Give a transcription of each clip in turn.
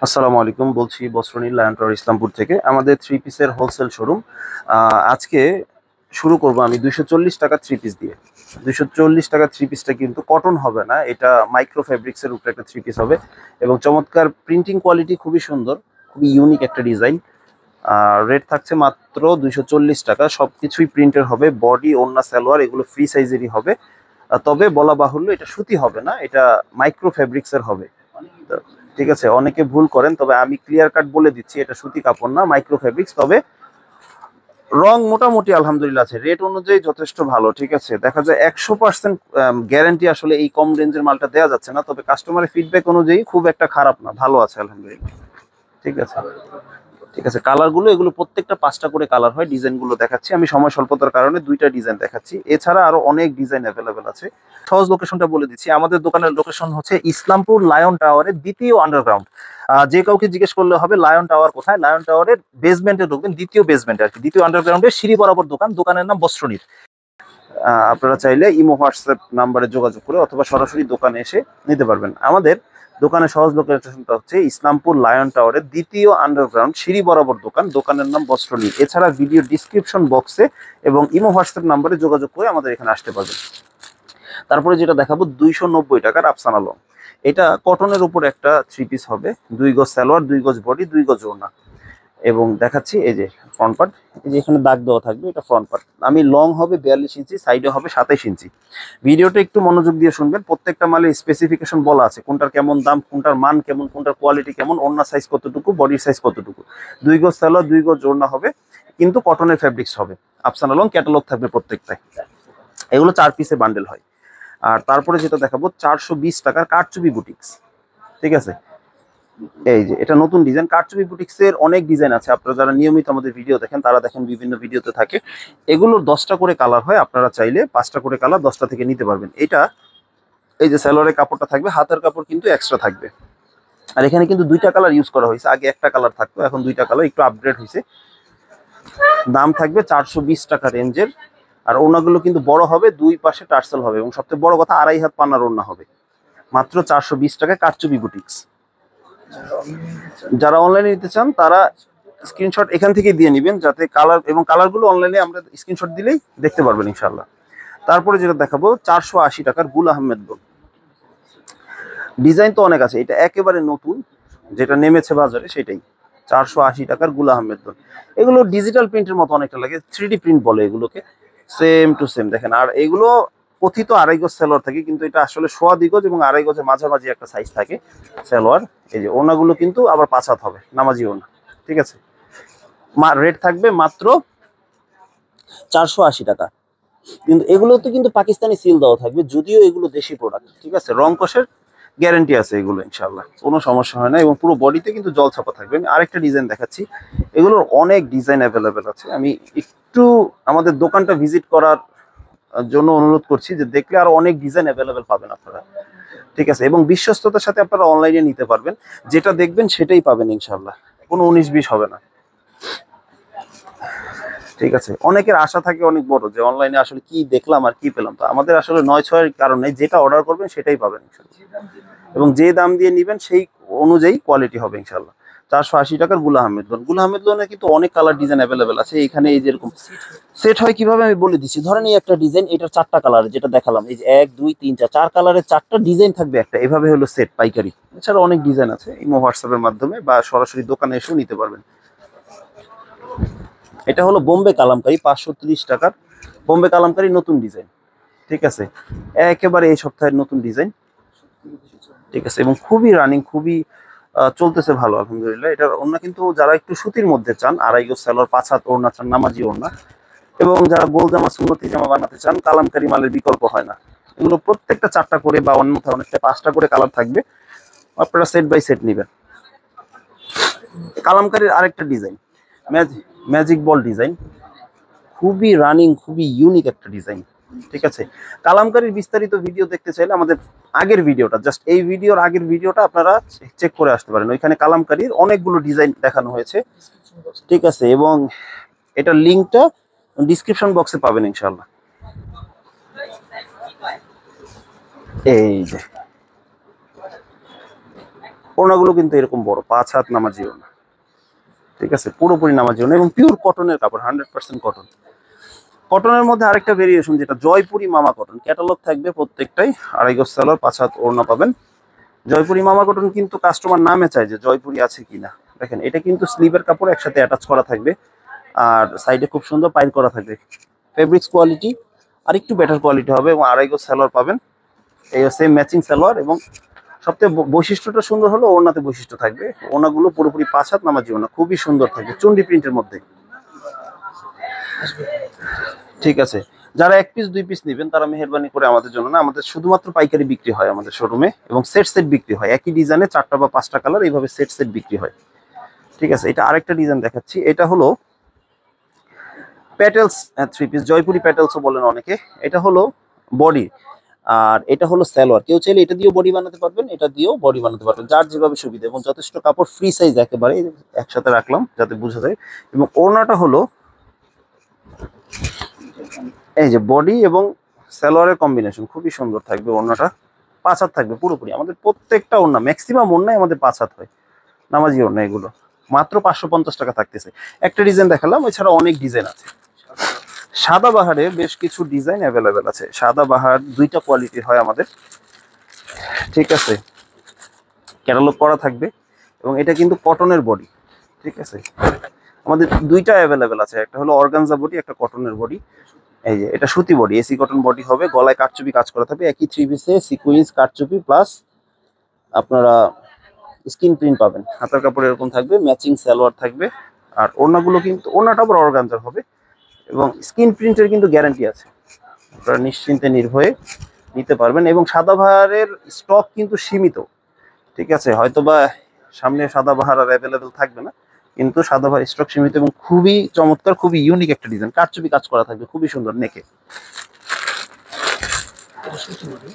আসসালামু আলাইকুম, বলছি বস্ত্রনীল লায়ন টাওয়ার ইসলামপুর থেকে। আমাদের থ্রি পিসের হোলসেল শোরুম। আজকে শুরু করব আমি 240 টাকা থ্রি পিস দিয়ে। 240 টাকা থ্রি পিসটা কিন্তু কটন হবে না, এটা মাইক্রো ফেব্রিক্সের উপরে একটা থ্রি পিস হবে এবং চমৎকার প্রিন্টিং কোয়ালিটি, খুবই সুন্দর, খুবই ইউনিক একটা ডিজাইন। রেট থাকছে মাত্র 240 টাকা। সবকিছুই প্রিন্টের হবে, বডি, ওড়না, সালোয়ার এগুলো ফ্রি সাইজেরই হবে। তবে বলা বাহুল্য, এটা সুতি হবে না, এটা মাইক্রো ফেব্রিক্সের হবে। ঠিক আছে, অনেকে ভুল করেন, তবে আমি ক্লিয়ার কাট বলে দিচ্ছি এটা সুতি কাপড় না, মাইক্রো ফেব্রিক্স। তবে রং মোটামুটি আলহামদুলিল্লাহ আছে, রেট অনুযায়ী যথেষ্ট ভালো। ঠিক আছে, দেখা যায় 100% গ্যারান্টি আসলে এই কম রেঞ্জের মালটা দেওয়া যাচ্ছে না, তবে কাস্টমারের ফিডব্যাক অনুযায়ী খুব একটা খারাপ না, ভালো আছে আলহামদুলিল্লাহ। ঠিক আছে, ঠিক আছে। কালারগুলো এগুলো প্রত্যেকটা 5টা করে কালার হয়। ডিজাইনগুলো দেখাচ্ছি আমি, সময় স্বল্পতার কারণে 2টা ডিজাইন দেখাচ্ছি, এছাড়া আরো অনেক ডিজাইন অ্যাভেলেবেল আছে। সহজ লোকেশনটা বলে দিচ্ছি, আমাদের দোকানের লোকেশন হচ্ছে ইসলামপুর লায়ন টাওয়ারের দ্বিতীয় আন্ডারগ্রাউন্ড। যে কাউকে জিজ্ঞেস করলে হবে লায়ন টাওয়ার কোথায়, লায়ন টাওয়ারের বেসমেন্টে ঢুকবেন, দ্বিতীয় বেসমেন্টে আর কি, দ্বিতীয় আন্ডারগ্রাউন্ডের সিঁড়ি বরাবর দোকান। দোকানের নাম বস্ত্রনীল। আপনারা চাইলে ইমো, হোয়াটসঅ্যাপ নাম্বারে যোগাযোগ করে অথবা সরাসরি দোকানে এসে নিতে পারবেন। আমাদের দোকানের সহজ লোকেশনটা হচ্ছে ইসলামপুর লায়ন টাওয়ারের দ্বিতীয় আন্ডারগ্রাউন্ড সিঁড়ি বরাবর দোকান। দোকানের নাম বস্ত্রনীল। এছাড়া ভিডিও ডিসক্রিপশন বক্সে এবং ইমো, হোয়াটসঅ্যাপ নাম্বারে যোগাযোগ করে আমাদের এখানে আসতে পারবেন। তারপরে যেটা দেখাবো 290 টাকার আফসানা লং। এটা কটনের উপর একটা থ্রি পিস হবে, 2 গজ সালোয়ার, 2 গজ বডি, 2 গজ ওড়না। এবং দেখাচ্ছি এই যে ফ্রন্ট পার্ট, এই যে এখানে দাগ দেওয়া থাকবে, এটা ফ্রন্ট পার্ট। আমি লং হবে 42 ইঞ্চি, সাইডে হবে 27 ইঞ্চি। ভিডিওটা একটু মনোযোগ দিয়ে শুনবেন, প্রত্যেকটা মালের স্পেসিফিকেশন বলা আছে, কোনটার কেমন দাম, কোনটার মান কেমন, কোনটার কোয়ালিটি কেমন, ওড়না সাইজ কতটুকু, বডির সাইজ কতটুকু। 2 গজ সালোয়ার, 2 গজ ওড়না হবে, কিন্তু কটনের ফেব্রিক্স হবে। আফসানা লং ক্যাটালগ থাকবে প্রত্যেকটাই। এগুলো 4 পিসে বান্ডেল হয়। আর তারপরে যেটা দেখাবো 420 টাকার কারচুপি বুটিক্স। ঠিক আছে, এই যে এটা নতুন ডিজাইন। কারচুপি বুটিক্স এর অনেক ডিজাইন আছে, আপনারা যারা নিয়মিত আমাদের ভিডিও দেখেন তারা দেখেন বিভিন্ন ভিডিওতে থাকে। এগুলোর 10টা করে কালার হয়, আপনারা চাইলে 5টা করে কালার 10টা থেকে নিতে পারবেন। এটা এই যে সালোয়ারের কাপড়টা থাকবে, হাতের কাপড় কিন্তু এক্সট্রা থাকবে। আর এখানে কিন্তু 2টা কালার ইউজ করা হয়েছে, আগে একটা কালার থাকতো, এখন 2টা কালার, একটু আপগ্রেড হয়েছে। দাম থাকবে 420 টাকা রেঞ্জের। আর ওড়নাগুলো কিন্তু বড় হবে, 2 পাশে টার্সেল হবে, এবং সবচেয়ে বড় কথা 2.5 হাত পানার ওড়না হবে। মাত্র 420 টাকায় কারচুপি বুটিক্স। যারা অনলাইনে নিতে চান তারা স্ক্রিনশট এখান থেকে দিয়ে নেবেন, যাতে কালার এবং কালারগুলো অনলাইনে আমরা স্ক্রিনশট দিলেই দেখতে পারবেন ইনশাল্লাহ। তারপরে যেটা দেখাবো 480 টাকার গুল আহমেদ লোন। ডিজাইন তো অনেক আছে, এটা একেবারে নতুন যেটা নেমেছে বাজারে সেটাই। 480 টাকার গুল আহমেদ লোন। এগুলো ডিজিটাল প্রিন্টের মতো অনেকটা লাগে, 3D প্রিন্ট বলে এগুলোকে, সেম টু সেম দেখেন। আর এগুলো কথিত 2.5 গজ সালোয়ার থাকে, কিন্তু এটা আসলে 1.25 গজ এবং 2.5 গজের মাঝামাঝি একটা সাইজ থাকে সালোয়ার। এই যে ওড়নাগুলো কিন্তু আবার 5 হাত হবে, নামাজি ওড়না। ঠিক আছে, রেট থাকবে মাত্র 480 টাকা। কিন্তু এগুলোতে কিন্তু পাকিস্তানি সিল দেওয়া থাকবে, যদিও এগুলো দেশি প্রোডাক্ট। ঠিক আছে, রং কষের গ্যারান্টি আছে এগুলো, ইনশাল্লাহ কোনো সমস্যা হয় না। এবং পুরো বডিতে কিন্তু জল ছাপা থাকবে। আমি আরেকটা ডিজাইন দেখাচ্ছি, এগুলোর অনেক ডিজাইন অ্যাভেলেবেল আছে। আমি একটু আমাদের দোকানটা ভিজিট করার জন্য অনুরোধ করছি, যে দেখলে আরো অনেক ডিজাইন অ্যাভেলেবেল পাবেন আপনারা। ঠিক আছে, এবং বিশ্বস্ততার সাথে আপনারা অনলাইনে নিতে পারবেন, যেটা দেখবেন সেটাই পাবেন ইনশাল্লাহ, কোনো 19-20 হবে না। ঠিক আছে, অনেকের আশা থাকে অনেক বড়, যে অনলাইনে আসলে কি দেখলাম আর কি পেলাম। তো আমাদের আসলে 9-6 এর কারণে যেটা অর্ডার করবেন সেটাই পাবেন ইনশাল্লাহ, এবং যে দাম দিয়ে নিবেন সেই অনুযায়ী কোয়ালিটি হবে ইনশাল্লাহ। 480 টাকার গুল আহমেদ লোন। গুল আহমেদ লোনে কিন্তু অনেক কালার ডিজাইন অ্যাভেলেবেল আছে। এখানে এই যেরকম সেট হয় কিভাবে আমি বলে দিচ্ছি, ধরেন এই একটা ডিজাইন, এটার 4টা কালার যেটা দেখালাম, এই যে 1 2 3 4 4 কালারের 4টা ডিজাইন থাকবে একটা, এভাবে হলো সেট পাইকারি। এছাড়া অনেক ডিজাইন আছে, ইমো, হোয়াটসঅ্যাপের মাধ্যমে বা সরাসরি দোকানে এসেও নিতে পারবেন। এটা হলো বোম্বে কালামকারী, 530 টাকার বোম্বে কালামকারী, নতুন ডিজাইন। ঠিক আছে, একেবারে এই সপ্তাহের নতুন ডিজাইন। ঠিক আছে, এবং খুবই রানিং, খুবই চলতেছে ভালো আলহামদুলিল্লাহ। এটার ওড়না কিন্তু যারা একটু সুতির মধ্যে চান, 2.5 গজ সালোয়ার, 5 হাত ওড়না চান, নামাজি ওড়না, এবং যারা গোল জামা, সুন্নতি জামা বানাতে চান, কালামকারী মালের বিকল্প হয় না। এগুলো প্রত্যেকটা 4টা করে বা অন্যথায় অনেকটা 5টা করে কালার থাকবে, আপনারা সেট বাই সেট নেবেন। কালামকারীর আরেকটা ডিজাইন, ম্যাজিক বল ডিজাইন, খুবই রানিং, খুবই ইউনিক একটা ডিজাইন। ঠিক আছে, কালামকারীর বিস্তারিত ভিডিও দেখতে চাইলে আমাদের আগের ভিডিওটা, জাস্ট এই ভিডিওর আগের ভিডিওটা আপনারা চেক করে আসতে পারেন, ওইখানে কালামকারীর অনেকগুলো ডিজাইন দেখানো হয়েছে। ঠিক আছে, এবং এটার লিঙ্কটা ডিসক্রিপশন বক্সে পাবেন ইনশাল্লাহ। এই যে ওড়নাগুলো কিন্তু এরকম বড়, 5 হাত নামাজি ওড়না, ঠিক আছে, পুরোপুরি নামাজি ওড়না এবং পিওর কটনের কাপড়, 100% কটন। কটনের মধ্যে আরেকটা ভেরিয়েশন যেটা জয়পুরি মামা কটন, ক্যাটালগ থাকবে প্রত্যেকটাই, 2.5 গজ সালোয়ার, 5 হাত ওড়না পাবেন। জয়পুরি মামা কটন কিন্তু কাস্টমার নামে চায় যে জয়পুরি আছে কিনা। দেখেন এটা কিন্তু স্লিভের কাপড় একসাথে অ্যাটাচ করা থাকবে, আর সাইডে খুব সুন্দর পাইল করা থাকবে। ফেব্রিক্স কোয়ালিটি আর একটু বেটার কোয়ালিটি হবে এবং 2.5 গজ সালোয়ার পাবেন, এই সেম ম্যাচিং সালোয়ার। এবং সবথেকে বৈশিষ্ট্যটা সুন্দর হলো ওড়নাতে বৈশিষ্ট্য থাকবে, ওড়নাগুলো পুরোপুরি 5 হাত নামাজি ওড়না, খুবই সুন্দর থাকবে চুন্ডি প্রিন্টের মধ্যে, ঠিক আছে। যারা 1 পিস 2 পিস নেবেন তারা মেহেরবানি করে আমাদের জন্য না, আমাদের শুধুমাত্র পাইকারি বিক্রি হয় আমাদের শোরুমে, এবং সেট সেট বিক্রি হয়, একই ডিজাইনে 4টা বা 5টা কালার এইভাবে সেট সেট বিক্রি হয়, ঠিক আছে। এটা আরেকটা ডিজাইন দেখাচ্ছি, এটা হলো প্যাটেলস 3 পিস, জয়পুরি প্যাটেলসও বলেন অনেকে। এটা হলো বডি আর এটা হলো সালোয়ার, কেউ চাইলে এটা দিয়েও বডি বানাতে পারবেন, এটা দিয়েও বডি বানাতে পারবেন, যার যেভাবে সুবিধা, এবং যথেষ্ট কাপড়, ফ্রি সাইজ একেবারে, একসাথে রাখলাম যাতে বোঝা যায়। এবং ওড়নাটা হলো এই যে বডি এবং সালোয়ারের কম্বিনেশন, খুবই সুন্দর থাকবে ওড়নাটা, 5 হাত থাকবে পুরোপুরি, আমাদের প্রত্যেকটা ওড়না ম্যাক্সিমাম ওড়নাই আমাদের 5 হাত হয়, নামাজি ওড়না এগুলো। মাত্র 550 টাকা থাকতেছে। একটা ডিজাইন দেখালাম, এছাড়া অনেক ডিজাইন আছে। সাদা বাহারে বেশ কিছু ডিজাইন অ্যাভেলেবেল আছে। সাদা বাহার 2টা কোয়ালিটি হয় আমাদের, ঠিক আছে, ক্যাটালগ করা থাকবে, এবং এটা কিন্তু কটনের বডি, ঠিক আছে। আমাদের 2টা অ্যাভেলেবেল আছে, একটা হলো অর্গানজা বডি, একটা কটনের বডি। এই যে এটা সুতি বডি, এসি কটন বডি হবে, গলায় কারচুপি কাজ করা থাকবে, একই 3 পিসে সিকুয়েন্স কারচুপি প্লাস আপনারা স্কিন প্রিন্ট পাবেন, হাতার কাপড় এরকম থাকবে, ম্যাচিং সালোয়ার থাকবে। আর ওড়নাগুলো কিন্তু ওড়নাটা আবার অর্গানজার হবে, এবং স্কিন প্রিন্টের কিন্তু গ্যারান্টি আছে, আপনারা নিশ্চিন্তে নির্ভয়ে নিতে পারবেন। এবং সাদা বাহারের স্টক কিন্তু সীমিত, ঠিক আছে, হয়তোবা সামনে সাদা বাহার আর অ্যাভেলেবেল থাকবে না, কিন্তু সাদা বাহার স্টক সীমিত এবং খুবই চমৎকার, খুবই ইউনিক একটা ডিজাইন, কারচুপি কাজ করা থাকবে, খুবই সুন্দর নেকে।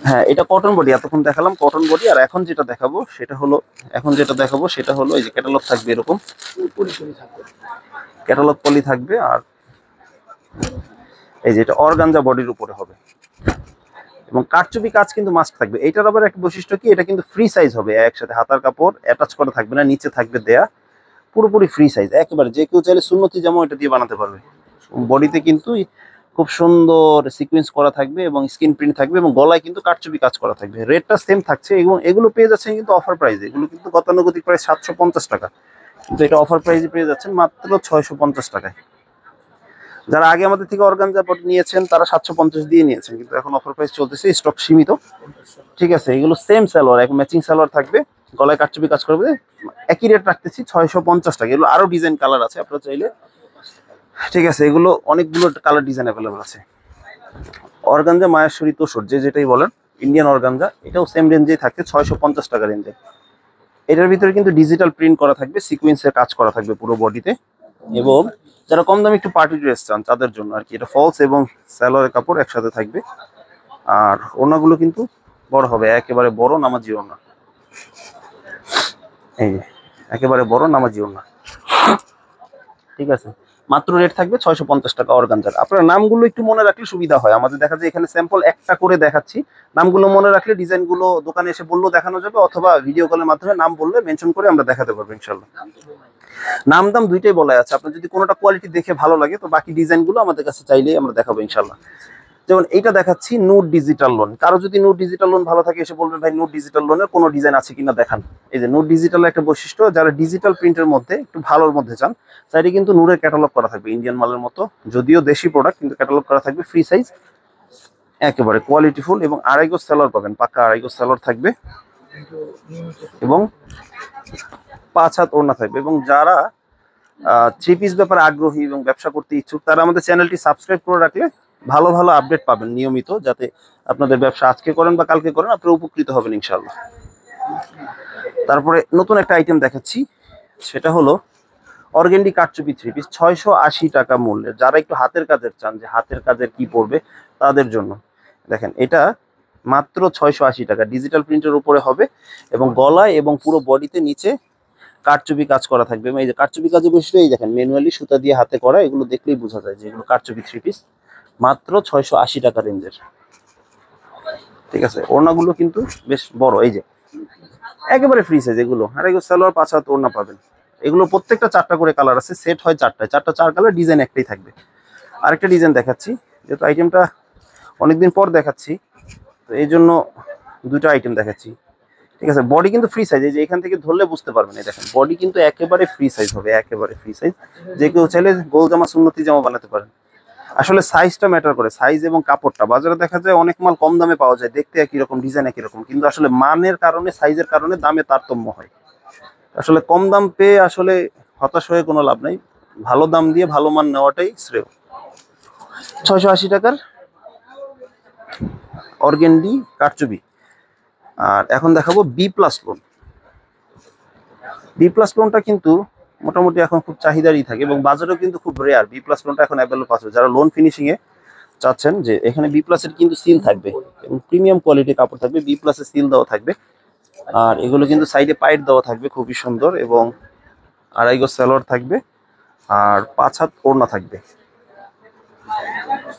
হ্যাঁ, এটা কটন বডি, এতক্ষণ দেখালাম কটন বডি। আর এখন যেটা দেখাবো সেটা হলো এই যে ক্যাটালগ থাকবে, এরকম ক্যাটালগ পলি থাকবে, আর এই যে এটা অর্গানজা বডির উপরে হবে, এবং কারচুপি কাজ কিন্তু মাস্ট থাকবে। এটার আবার একটা বৈশিষ্ট্য কি, এটা কিন্তু ফ্রি সাইজ হবে, একসাথে হাতার কাপড় অ্যাটাচ করা থাকবে না, নিচে থাকবে দেয়া, পুরোপুরি ফ্রি সাইজ একেবারে, যে কেউ চাইলে সুন্নতি জামা এটা দিয়ে বানাতে পারবে। বডিতে কিন্তু খুব সুন্দর সিকোয়েন্স করা থাকবে এবং স্ক্রিন প্রিন্ট থাকবে, এবং গলায় কিন্তু কারচুপি কাজ করা থাকবে, রেটটা সেম থাকছে। এবং এগুলো পেয়ে যাচ্ছেন কিন্তু অফার প্রাইসে, এগুলো কিন্তু গতানুগতিক প্রাইস 750 টাকা, কিন্তু এটা অফার প্রাইসে পেয়ে যাচ্ছেন মাত্র 650 টাকায়। যারা আগে আমাদের থেকে অর্গানজা বডি নিয়েছেন তারা 750 দিয়ে নিয়েছেন, কিন্তু এখন অফার প্রাইস চলতেছে, স্টক সীমিত, ঠিক আছে। এগুলো সেম সালোয়ার, এক ম্যাচিং সালোয়ার থাকবে, গলায় কারচুপি কাজ করবে, একই রেট রাখতেছি 650 টাকা। এগুলো আরো ডিজাইন কালার আছে, আপনারা চাইলে, ঠিক আছে, এগুলো অনেকগুলো কালার ডিজাইন অ্যাভেলেবল আছে। অর্গানজা, মায়েশ্বরী, তোসর, যেটাই বলেন, ইন্ডিয়ান অর্গানজা, এটাও সেম রেঞ্জেই থাকে, 650 টাকা রেঞ্জে। এটার ভিতরে কিন্তু ডিজিটাল প্রিন্ট করা থাকবে, সিকোয়েন্সের কাজ করা থাকবে পুরো বডিতে, এবং যারা কম দামে একটু পার্টি ড্রেস চান তাদের জন্য আর কি, এটা ফলস এবং সালোয়ারের কাপড় একসাথে থাকবে। আর ওড়নাগুলো কিন্তু বড় হবে, একেবারে বড় নামাজি ওড়না, এই যে একেবারে বড় নামাজি ওড়না, ঠিক আছে। মাত্র রেট থাকবে 650 টাকা অর্গানজার। আপনার নামগুলো একটু মনে রাখলে সুবিধা হয়, আমাদের দেখা যায় এখানে স্যাম্পল একটা করে দেখাচ্ছি, নামগুলো মনে রাখলে ডিজাইনগুলো দোকানে এসে বললেও দেখানো যাবে, অথবা ভিডিও কলের মাধ্যমে নাম বললে মেনশন করে আমরা দেখাতে পারবো ইনশাল্লাহ। নাম দাম দুইটাই বলা আছে, আপনার যদি কোনোটা কোয়ালিটি দেখে ভালো লাগে তো বাকি ডিজাইনগুলো আমাদের কাছে চাইলেই আমরা দেখাবো ইনশাল্লাহ। যেমন এইটা দেখাচ্ছি নুট ডিজিটাল লোন, কারো যদি নুট ডিজিটাল লোন ভালো থাকে এসে বলবেন ভাই নুট ডিজিটাল লোনের কোনো ডিজাইন আছে কিনা দেখান। এই যে নুট ডিজিটালের একটা বৈশিষ্ট্য, যারা ডিজিটাল প্রিন্টের মধ্যে একটু ভালোর মধ্যে চান, সাইডে কিন্তু নূরের ক্যাটালগ করা থাকবে, ইন্ডিয়ান মালের মতো, যদিও দেশি প্রোডাক্ট কিন্তু ক্যাটালগ করা থাকবে, ফ্রি সাইজ একেবারে কোয়ালিটিফুল, এবং 2.5 গজ সালোয়ার পাবেন, পাক্কা 2.5 গজ সালোয়ার থাকবে, এবং 5 হাত ওড়না থাকবে। এবং যারা 3 পিস ব্যাপারে আগ্রহী এবং ব্যবসা করতে ইচ্ছুক তারা আমাদের চ্যানেলটি সাবস্ক্রাইব করে রাখলে ভালো ভালো আপডেট পাবেন নিয়মিত, যাতে আপনাদের ব্যবসা আজকে করেন বা কালকে করেন আপনারা উপকৃত হবেন ইনশাল্লাহ। তারপরে নতুন একটা আইটেম দেখাচ্ছি, সেটা হলো অর্গেন্ডি কারচুপি 3 পিস, 680 টাকা মূল্যের। যারা একটু হাতের কাজের চান, যে হাতের কাজের কি পড়বে তাদের জন্য, দেখেন এটা মাত্র 680 টাকা, ডিজিটাল প্রিন্টের উপরে হবে, এবং গলায় এবং পুরো বডিতে নিচে কারচুপি কাজ করা থাকবে। এই যে কারচুপি কাজে বসে, এই দেখেন ম্যানুয়ালি সুতা দিয়ে হাতে করা, এগুলো দেখলেই বোঝা যায় যে এগুলো কারচুপি 3 পিস, মাত্র 680 টাকা রেঞ্জের, ঠিক আছে। ওড়নাগুলো কিন্তু বেশ বড়, এই যে একেবারে ফ্রি সাইজ এগুলো। আর এগুলো সালোয়ার 5 হাত ওড়না পাবেন। এগুলো প্রত্যেকটা 4টা করে কালার আছে, সেট হয় 4টায়, 4 কালার, ডিজাইন একটাই থাকবে। আরেকটা ডিজাইন দেখাচ্ছি, যেহেতু আইটেমটা অনেকদিন পর দেখাচ্ছি তো এই জন্য 2টা আইটেম দেখাচ্ছি। ঠিক আছে, বডি কিন্তু ফ্রি সাইজ, এই যে এখান থেকে ধরলে বুঝতে পারবেন। এই দেখেন বডি কিন্তু একেবারে ফ্রি সাইজ হবে, একেবারে ফ্রি সাইজ। যে কেউ চাইলে গোল জামা সুন্নতি জামা বানাতে পারেন। আসলে সাইজটা ম্যাটার করে, সাইজ এবং কাপড়টা। বাজারে দেখা যায় অনেক মাল কম দামে পাওয়া যায়, দেখতে একই রকম, ডিজাইন একই রকম, কিন্তু আসলে মানের কারণে, সাইজের কারণে দামে তারতম্য হয়। আসলে কম দাম পেয়ে আসলে হতাশ হয়ে কোনো লাভ নাই, ভালো দাম দিয়ে ভালো মান নেওয়াটাই শ্রেয়। 680 টাকার অর্গেন্ডি কারচুপি। আর এখন দেখাবো B plus loan. B plus লোনটা কিন্তু মোটামুটি এখন খুব চাহিদারই থাকে এবং বাজারেও কিন্তু খুব রেয়ার। বি প্লাস লোনটা এখন অ্যাভেলেবল পাচ্ছে। যারা লোন ফিনিশিং এ চাচ্ছেন, যে এখানে বি প্লাস এর কিন্তু সিল থাকবে এবং প্রিমিয়াম কোয়ালিটির কাপড় থাকবে, বি প্লাস এর সিল দেওয়া থাকবে। আর এগুলো কিন্তু সাইডে পাইট দেওয়া থাকবে, খুবই সুন্দর, এবং 2.5 গজ সালোয়ার থাকবে আর 5 হাত ওড়না থাকবে।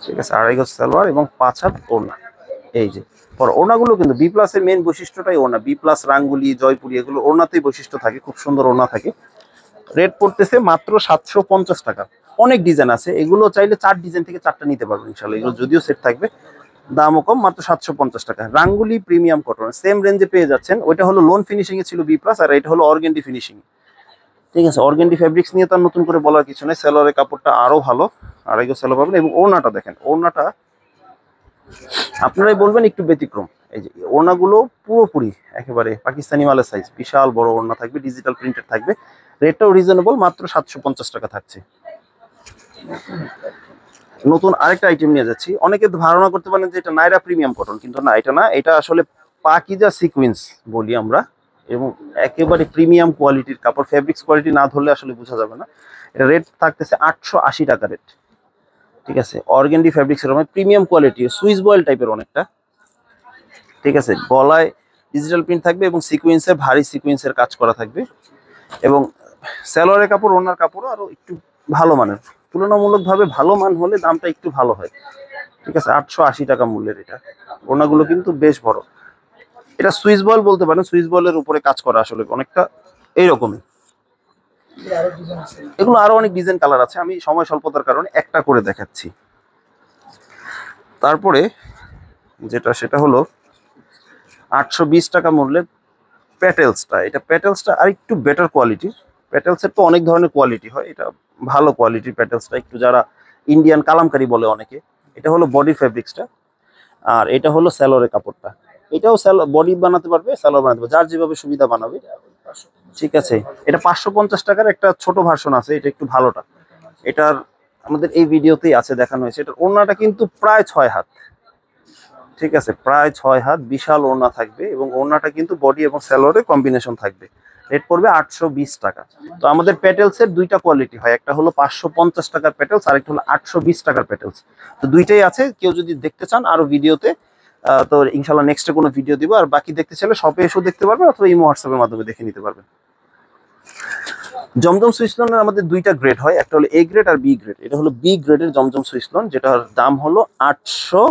ঠিক আছে, 2.5 গজ সালোয়ার এবং 5 হাত ওড়না। এই যে পর ওড়নাগুলো কিন্তু বি প্লাস এর মেইন বৈশিষ্ট্যটাই ওড়না। বি প্লাস, রাঙ্গুলি, জয়পুরি, এগুলো ওড়নাতেই বৈশিষ্ট্য থাকে, খুব সুন্দর ওড়না থাকে। রেট পড়তেছে মাত্র 750 টাকা। অনেক ডিজাইন আছে, এগুলো চাইলে 4 ডিজাইন থেকে 4টা নিতে পারবেন ইনশাআল্লাহ। এগুলো যদিও সেট থাকবে, দামও কম, মাত্র 750 টাকা। রাঙ্গুলি প্রিমিয়াম কটন সেম রেঞ্জে পেয়ে যাচ্ছেন। ওইটা হলো লোন ফিনিশিং এ ছিল বি প্লাস, আর এটা হলো অর্গেন্ডি ফিনিশিং। ঠিক আছে, অর্গেন্ডি ফেব্রিক্স নিয়ে তার নতুন করে বলার কিছু নেই। সেলোয়ারের কাপড়টা আরো ভালো, 2.5 গজ সেলোয়ার পাবেন। এবং ওড়নাটা দেখেন, ওড়নাটা আপনারাই বলবেন একটু ব্যতিক্রম। এই যে ওড়নাগুলো পুরোপুরি একেবারে পাকিস্তানি মালের সাইজ, বিশাল বড় ওড়না থাকবে, ডিজিটাল প্রিন্টেড থাকবে। রেটটাও রিজনেবল, মাত্র 750 টাকা থাকছে। নতুন আরেকটা আইটেম নিয়ে যাচ্ছি। অনেকে ধারণা করতে পারেন যে এটা নাইরা প্রিমিয়াম কটন, কিন্তু না, এটা না, এটা আসলে পাকিজা সিকোয়েন্স বলি আমরা, এবং একেবারে প্রিমিয়াম কোয়ালিটির কাপড়। ফেব্রিক্স কোয়ালিটি না ধরলে আসলে বোঝা যাবে না। এটা রেট থাকতেছে 880 টাকা রেট। ঠিক আছে, অর্গেন্ডি ফেব্রিক্সের মানে প্রিমিয়াম কোয়ালিটি, সুইস বয়েল টাইপের অনেকটা। ঠিক আছে, গলায় ডিজিটাল প্রিন্ট থাকবে এবং সিকোয়েন্সের, ভারী সিকোয়েন্সের কাজ করা থাকবে। এবং সালোয়ারের কাপড়, ওড়নার কাপড়ও আরো একটু ভালো মানের, তুলনামূলকভাবে ভালো মান হলে দামটা একটু ভালো হয়। ঠিক আছে, 880 টাকা মূল্যের এটা। ওড়নাগুলো কিন্তু বেশ বড়। এটা সুইস বয়েল বলতে পারেন, সুইস বয়েলের উপরে কাজ করা আসলে অনেকটা এইরকমই। এগুলো আরো অনেক ডিজাইন কালার আছে, আমি সময় স্বল্পতার কারণে একটা করে দেখাচ্ছি। তারপরে যেটা, সেটা হলো 820 টাকা মূল্যের প্যাটেলসটা। এটা প্যাটেলসটা আর একটু বেটার কোয়ালিটির। প্যাটেলসের তো অনেক ধরনের কোয়ালিটি হয়, এটা ভালো কোয়ালিটির প্যাটেলসটা, একটু যারা ইন্ডিয়ান কালামকারী বলে অনেকে। এটা হলো বডি ফেব্রিক্সটা, আর এটা হলো সালোয়ারের কাপড়টা। এটাও বডি বানাতে পারবে, সালোয়ার বানাতে পারবে, যার যেভাবে সুবিধা বানাবে। ঠিক আছে, এটা 550 টাকার একটা ছোট ভার্সন আছে, এটা একটু ভালোটা। এটার আমাদের এই ভিডিওতেই আছে, দেখানো হয়েছে। এটার ওড়নাটা কিন্তু প্রায় 6 হাত। ঠিক আছে, প্রায় 6 হাত, বিশাল ওড়না থাকবে এবং ওড়নাটা কিন্তু বডি এবং সালোয়ারের কম্বিনেশন থাকবে। রেট পড়বে 820 টাকা। তো আমাদের প্যাটেলসের 2টা কোয়ালিটি হয়, একটা হলো 550 টাকার প্যাটেলস, আরেকটা হলো 820 টাকার প্যাটেলস। তো 2টাই আছে, কেউ যদি দেখতে চান আরো ভিডিওতে, তো ইনশাল্লাহ নেক্সটে কোনো ভিডিও দিব। আর বাকি দেখতে চাইলে শপে এসেও দেখতে পারবেন, অথবা ইমো হোয়াটসঅ্যাপের মাধ্যমে দেখে নিতে পারবেন। জমজম সুইসলনের আমাদের 2টা গ্রেড হয়, একটা হলো এ গ্রেড আর বি গ্রেড। এটা হলো বি গ্রেডের জমজম সুইসলন, যেটার দাম হলো 800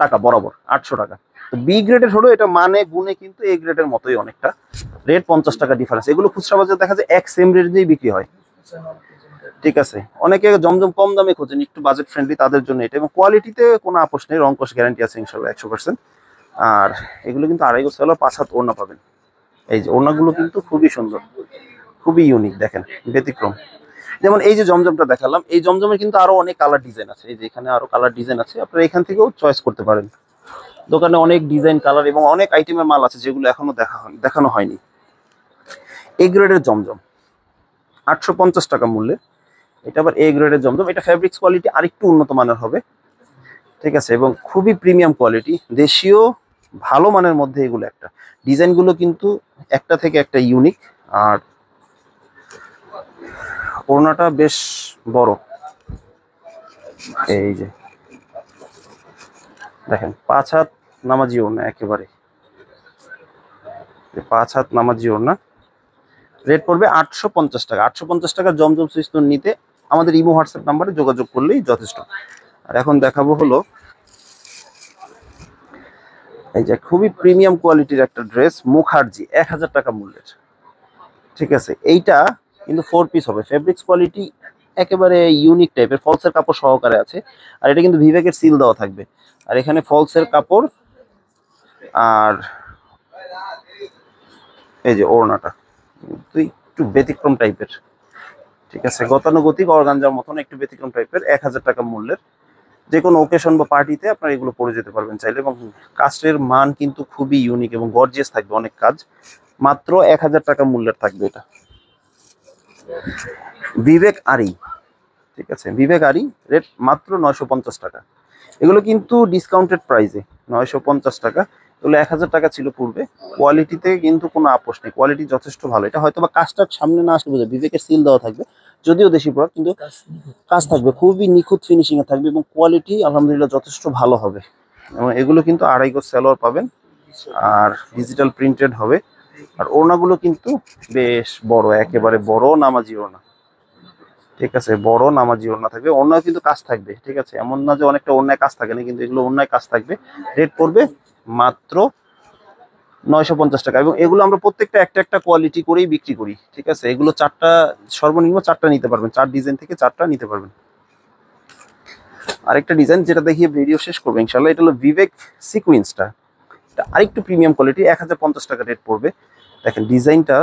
টাকা বরাবর, 800 টাকা। তো বি গ্রেডের হলো এটা মানে গুণে কিন্তু এ গ্রেডের মতোই অনেকটা, রেট 50 টাকা ডিফারেন্স। এগুলো খুচরা বাজারে দেখা যায় এক সেম রেঞ্জেই বিক্রি হয়। ঠিক আছে, অনেকে জমজম কম দামে খোঁজেন, একটু বাজেট ফ্রেন্ডলি, তাদের জন্য এটা। এবং কোয়ালিটিতে কোনো আপোষ নেই, রং কষ গ্যারান্টি আছে ইনশাল্লাহ 100%। আর এগুলো কিন্তু 2.5 গজ সালোয়ার, 5 হাত ওড়না পাবেন। এই যে ওড়নাগুলো কিন্তু খুবই সুন্দর, খুবই ইউনিক, দেখেন ব্যতিক্রম। যেমন এই যে জমজমটা দেখালাম, এই জমজমের কিন্তু আরো অনেক কালার ডিজাইন আছে। এই যে এখানে আরো কালার ডিজাইন আছে, আপনারা এখান থেকেও চয়েস করতে পারেন। দোকানে অনেক ডিজাইন, কালার এবং অনেক আইটেমের মাল আছে, যেগুলো এখনো দেখানো হয়নি। এ গ্রেডের জমজম 850 টাকা মূল্যে। এটা আবার এ গ্রেডের জমজম, এটা ফেব্রিক্স কোয়ালিটি আরেকটু উন্নত মানের হবে। ঠিক আছে, এবং খুবই প্রিমিয়াম কোয়ালিটি, দেশীয় ভালো মানের মধ্যে এগুলো একটা। ডিজাইনগুলো কিন্তু একটা থেকে একটা ইউনিক। আর ওড়নাটা বেশ বড়, এই যে দেখেন 5 হাত নামাজি ওড়না, একেবারে 5 হাত নামাজি ওড়না। রেট পড়বে 850 টাকা। 850 টাকা জমজম সুইসলন নিতে আমাদের ইমো হোয়াটসঅ্যাপ নাম্বারে যোগাযোগ করলেই যথেষ্ট। আর এখন দেখাবো হলো এই যে খুবই প্রিমিয়াম কোয়ালিটির একটা ড্রেস, মুখার্জি, 1000 টাকা মূল্যের। ঠিক আছে, এইটা কিন্তু 4 পিস হবে, ফেব্রিক্স কোয়ালিটি একেবারে ইউনিক টাইপের, ফলসের কাপড় সহকারে আছে। আর এটা কিন্তু বিবেকের সিল দেওয়া থাকবে। আর এখানে ফলসের কাপড়, আর এই যে ওড়নাটা তুই একটু ব্যতিক্রম টাইপের। ঠিক আছে, গতানুগতিক অর্গানজার মতন একটু ব্যতিক্রম টাইপের, 1000 টাকা মূল্যের। যে কোনো ওকেশন বা পার্টিতে আপনারা এগুলো পরে যেতে পারবেন চাইলে, এবং কাজের মান কিন্তু খুবই ইউনিক এবং গর্জিয়াস থাকবে, অনেক কাজ। মাত্র 1000 টাকা মূল্যের থাকবে এটা। বিবেক আরি, ঠিক আছে, বিবেক আরি, রেট মাত্র 950 টাকা। এগুলো কিন্তু ডিসকাউন্টেড প্রাইসে 950 টাকা। এগুলো 1000 টাকা ছিল পূর্বে। কোয়ালিটিতে কিন্তু কোনো আপোষ নেই, কোয়ালিটি যথেষ্ট ভালো। এটা হয়তো বা কাজটার সামনে না আসলে বোঝা, বিবেকের সিল দেওয়া থাকবে, যদিও দেশি প্রোডাক্ট, কিন্তু কাজ থাকবে খুবই নিখুঁত ফিনিশিং এ থাকবে, এবং কোয়ালিটি আলহামদুলিল্লাহ যথেষ্ট ভালো হবে। এবং এগুলো কিন্তু 2.5 গজ সালোয়ার পাবেন, আর ডিজিটাল প্রিন্টেড হবে। আর ওড়নাগুলো কিন্তু বেশ বড়, একেবারে বড় নামাজি ওড়না। ঠিক আছে, বড় নামাজি ওড়না থাকবে, ওড়নায় কিন্তু কাজ থাকবে। ঠিক আছে, এমন না যে অনেকটা ওড়নায় কাজ থাকে না, কিন্তু এগুলো ওড়নায় কাজ থাকবে। রেট পড়বে মাত্র 950 টাকা। এবং এগুলো আমরা প্রত্যেকটা একটা একটা কোয়ালিটি করেই বিক্রি করি। ঠিক আছে, এগুলো 4টা, সর্বনিম্ন 4টা নিতে পারবেন, 4 ডিজাইন থেকে 4টা নিতে পারবেন। আরেকটা ডিজাইন যেটা দেখিয়ে ভিডিও শেষ করবো ইনশাল্লাহ, এটা হলো বিবেক সিকুয়েন্সটা। এটা আরেকটু প্রিমিয়াম কোয়ালিটি, 1050 টাকা রেট পড়বে। দেখেন ডিজাইনটা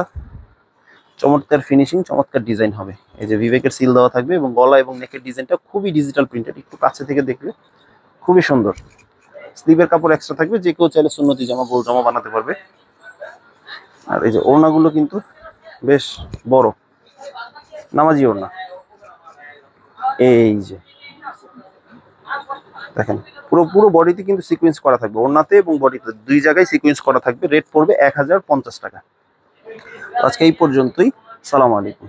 চমৎকার ফিনিশিং, চমৎকার ডিজাইন হবে। এই যে বিবেকের সিল দেওয়া থাকবে, এবং গলা এবং নেকের ডিজাইনটা খুবই ডিজিটাল প্রিন্টেড, একটু কাছে থেকে দেখলে খুবই সুন্দর। স্লিভের কাপড় এক্সট্রা থাকবে, যে কেউ চাইলে সুন্নতি জামা, গোল জামা বানাতে পারবে। আর এই যে ওড়নাগুলো কিন্তু বেশ বড় নামাজি ওড়না। এই যে দেখেন, পুরো পুরো বডিতে কিন্তু সিকোয়েন্স করা থাকবে, ওড়নাতে এবং বডিতে দুই জায়গায় সিকোয়েন্স করা থাকবে। রেট পড়বে 1050 টাকা। আজকে এই পর্যন্তই। সালাম আলাইকুম।